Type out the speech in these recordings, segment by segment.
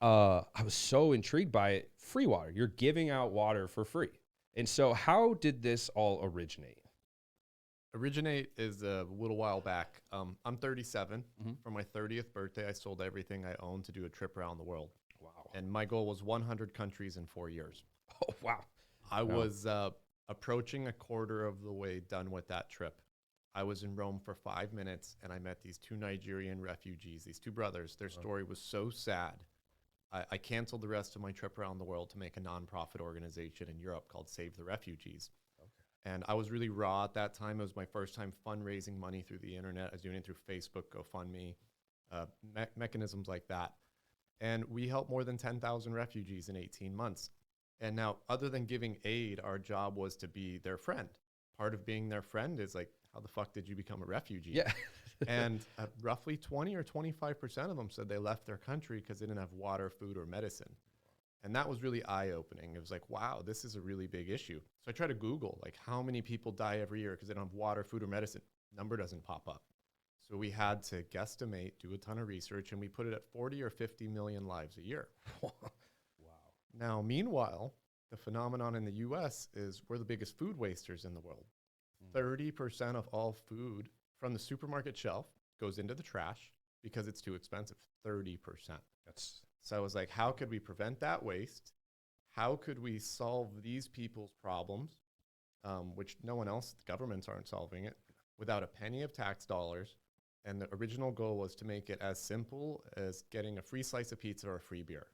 I was so intrigued by it. FreeWater, you're giving out water for free. And so how did this all originate? Originate is a little while back. I'm 37. Mm-hmm. For my 30th birthday, I sold everything I owned to do a trip around the world. Wow. And my goal was 100 countries in 4 years. Oh, wow. I was approaching a quarter of the way done with that trip. I was in Rome for 5 minutes, and I met these two Nigerian refugees, these two brothers. Their story was so sad. I canceled the rest of my trip around the world to make a nonprofit organization in Europe called Save the Refugees. And I was really raw at that time. It was my first time fundraising money through the internet. I was doing it through Facebook, GoFundMe, mechanisms like that. And we helped more than 10,000 refugees in 18 months. And now, other than giving aid, our job was to be their friend. Part of being their friend is like, how the fuck did you become a refugee? Yeah. And roughly 20 or 25% of them said they left their country because they didn't have water, food, or medicine. And that was really eye-opening. It was like, wow, this is a really big issue. So I tried to Google, like, how many people die every year because they don't have water, food, or medicine. Number doesn't pop up. So we had to guesstimate, do a ton of research, and we put it at 40 or 50 million lives a year. Wow. Now, meanwhile, the phenomenon in the US is we're the biggest food wasters in the world. 30% of all food from the supermarket shelf goes into the trash because it's too expensive. 30%. So I was like, how could we prevent that waste? How could we solve these people's problems, which no one else, the governments aren't solving it, without a penny of tax dollars? And the original goal was to make it as simple as getting a free slice of pizza or a free beer.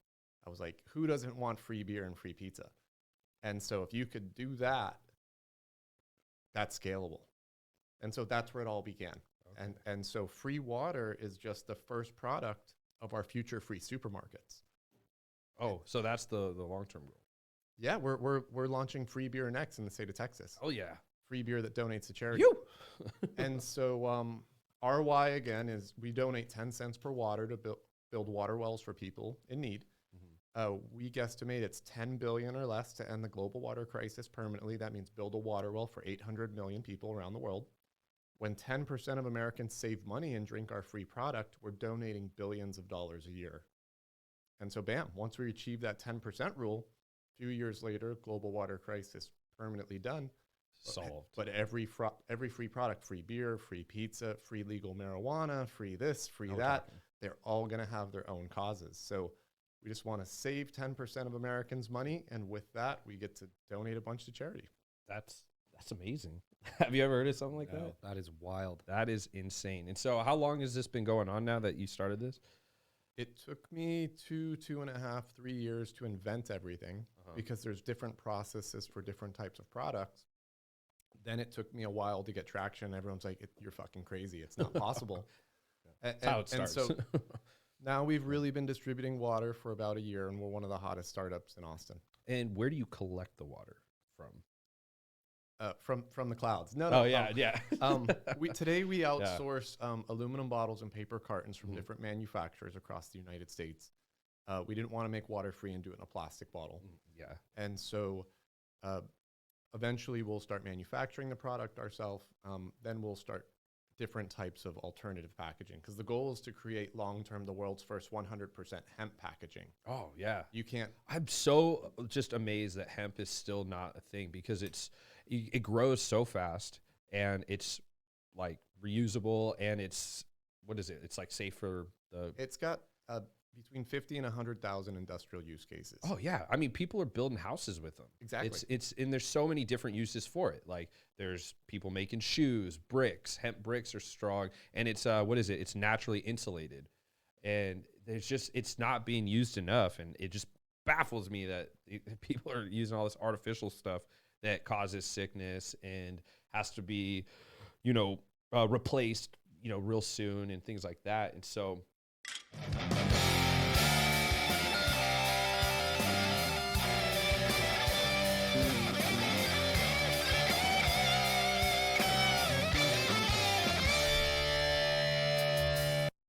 I was like, who doesn't want free beer and free pizza? And so if you could do that, that's scalable. And so that's where it all began. Okay. And so FreeWater is just the first product of our future free supermarkets. Oh, so that's the long-term goal. Yeah, we're launching free beer next in the state of Texas. Oh, yeah. Free beer that donates to charity. You. And so our why, again, is we donate 10 cents per water to build water wells for people in need. We guesstimate it's 10 billion or less to end the global water crisis permanently. That means build a water well for 800 million people around the world. When 10% of Americans save money and drink our free product, we're donating billions of dollars a year. And so bam, once we achieve that 10% rule, a few years later, global water crisis permanently done. Solved. But every free product, free beer, free pizza, free legal marijuana, free this, free that, they're all going to have their own causes. So we just want to save 10% of Americans' money, and with that, we get to donate a bunch to charity. That's amazing. Have you ever heard of something like that? That is wild. That is insane. And so how long has this been going on now that you started this? It took me 2.5, 3 years to invent everything because there's different processes for different types of products. Then it took me a while to get traction. Everyone's like, you're fucking crazy. It's not possible. That's how it starts. And so now we've really been distributing water for about a year, and we're one of the hottest startups in Austin. And where do you collect the water from? From the clouds. No. Oh, yeah. Today we outsource aluminum bottles and paper cartons from different manufacturers across the United States. We didn't want to make water free and do it in a plastic bottle. Yeah. And so eventually we'll start manufacturing the product ourselves. Then we'll start different types of alternative packaging, because the goal is to create long-term the world's first 100% hemp packaging. Oh, yeah. You can't. I'm so just amazed that hemp is still not a thing, because it grows so fast, and it's like reusable, and it's like safe for the. It's got between 50 and 100,000 industrial use cases. Oh yeah, I mean, people are building houses with them. Exactly. And there's so many different uses for it. Like there's people making shoes, bricks. Hemp bricks are strong, and it's It's naturally insulated, and it's not being used enough, and it just baffles me that people are using all this artificial stuff that causes sickness and has to be, replaced, real soon, and things like that. And so